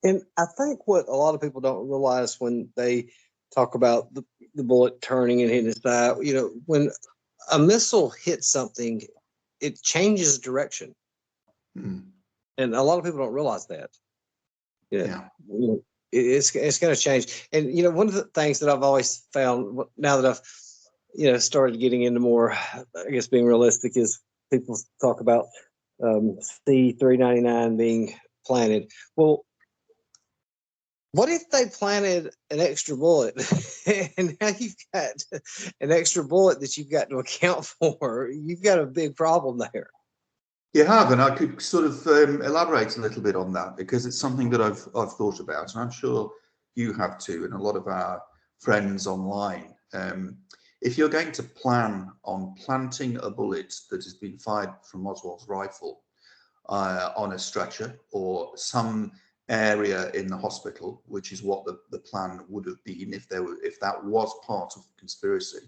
And I think what a lot of people don't realize when they talk about the bullet turning and hitting his thigh, when a missile hits something, it changes direction. Mm. And a lot of people don't realize that. Yeah. It's going to change. And, one of the things that I've always found now that I've, started getting into more, I guess, being realistic, is people talk about C-399 being planted. Well, what if they planted an extra bullet and now you've got an extra bullet that you've got to account for? You've got a big problem there. You have, and I could sort of elaborate a little bit on that, because it's something that I've thought about, and I'm sure you have too, and a lot of our friends online. If you're going to plan on planting a bullet that has been fired from Oswald's rifle on a stretcher or some area in the hospital, which is what the plan would have been if that was part of the conspiracy,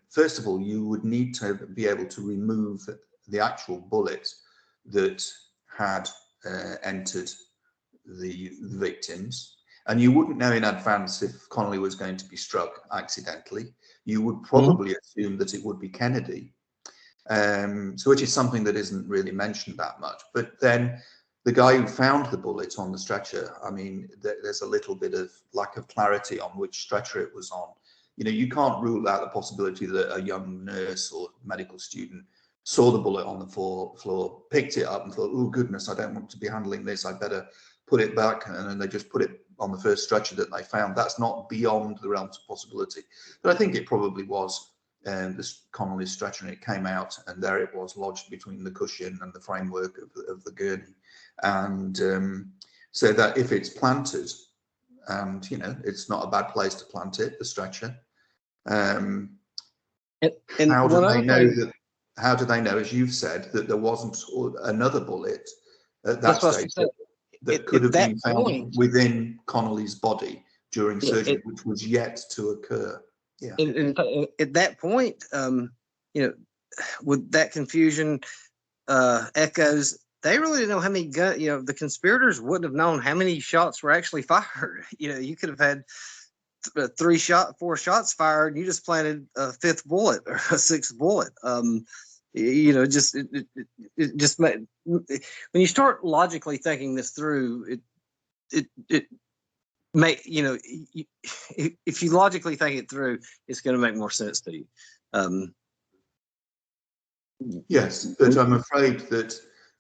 first of all, you would need to be able to remove the actual bullet that had entered the victims. And you wouldn't know in advance if Connolly was going to be struck accidentally. You would probably assume that it would be Kennedy, so which is something that isn't really mentioned that much. But then the guy who found the bullet on the stretcher, I mean, there's a little bit of lack of clarity on which stretcher it was on. You can't rule out the possibility that a young nurse or medical student saw the bullet on the floor, picked it up and thought, oh goodness, I don't want to be handling this, I better put it back, and then they just put it on the first stretcher that they found. That's not beyond the realms of possibility. But I think it probably was this Connolly's stretcher, and it came out, and there it was, lodged between the cushion and the framework of the gurney. And so that if it's planted, and it's not a bad place to plant it, the stretcher. And how do they know that? How do they know, as you've said, that there wasn't another bullet at that stage that could have been found within Connolly's body during surgery, which was yet to occur? Yeah. And at that point, with that confusion echoes, they really didn't know how many guns. The conspirators wouldn't have known how many shots were actually fired. You could have had 4 shots fired, and you just planted a 5th bullet or a 6th bullet. It just when you start logically thinking this through, it may, if you logically think it through, it's going to make more sense to you. Yes, but I'm afraid that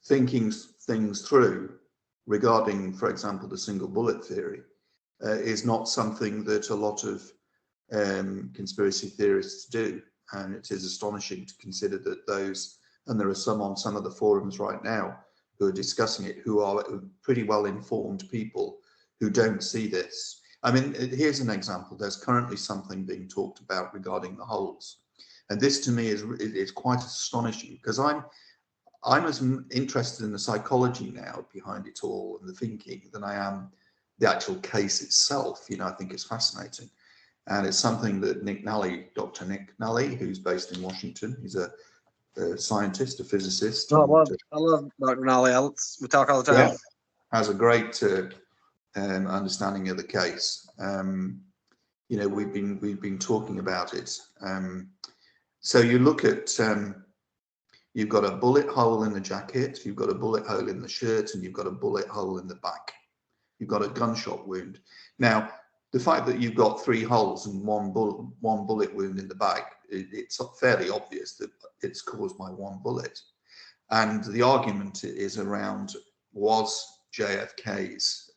thinking things through regarding, for example, the single bullet theory is not something that a lot of conspiracy theorists do. And it is astonishing to consider that those, and there are some on some of the forums right now who are discussing it, who are pretty well informed people who don't see this. I mean, here's an example. There's currently something being talked about regarding the holes. And this to me is quite astonishing, because I'm as interested in the psychology now behind it all and the thinking than I am the actual case itself. I think it's fascinating. And it's something that Dr. Nick Nally, who's based in Washington, he's a scientist, a physicist. I love Dr. Nally. We talk all the time. Yeah, has a great understanding of the case. We've been talking about it. So you look at, you've got a bullet hole in the jacket, you've got a bullet hole in the shirt, and you've got a bullet hole in the back. You've got a gunshot wound. Now, the fact that you've got 3 holes and one bullet wound in the back, it's fairly obvious that it's caused by one bullet. And the argument is around, was JFK's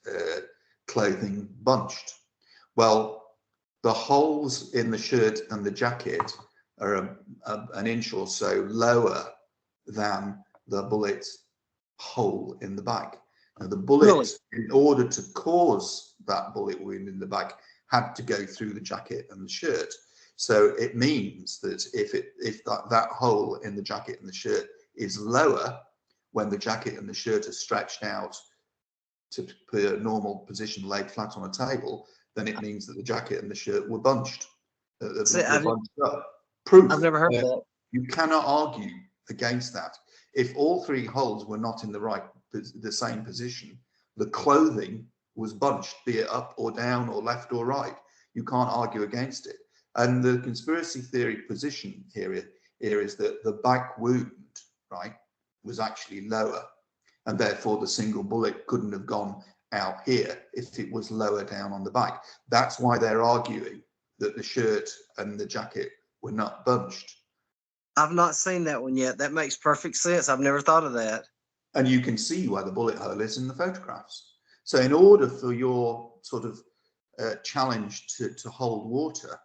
clothing bunched? Well, the holes in the shirt and the jacket are an inch or so lower than the bullet hole in the back. Now, the bullet, in order to cause that bullet wound in the back, had to go through the jacket and the shirt. So it means that if that hole in the jacket and the shirt is lower when the jacket and the shirt are stretched out to a normal position, laid flat on a table, then it means that the jacket and the shirt were bunched. Bunched up. Proof. I've never heard of that. You cannot argue against that. If all 3 holes were not in the same position, the clothing was bunched, be it up or down or left or right. You can't argue against it. And the conspiracy theory position here is that the back wound, right, was actually lower, and therefore the single bullet couldn't have gone out here if it was lower down on the back. That's why they're arguing that the shirt and the jacket were not bunched. I've not seen that one yet. That makes perfect sense. I've never thought of that. And you can see where the bullet hole is in the photographs. So in order for your sort of challenge to hold water,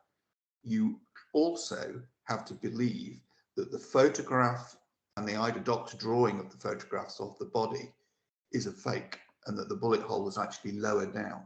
you also have to believe that the photograph and the eye doctor drawing of the photographs of the body is a fake, and that the bullet hole was actually lower down.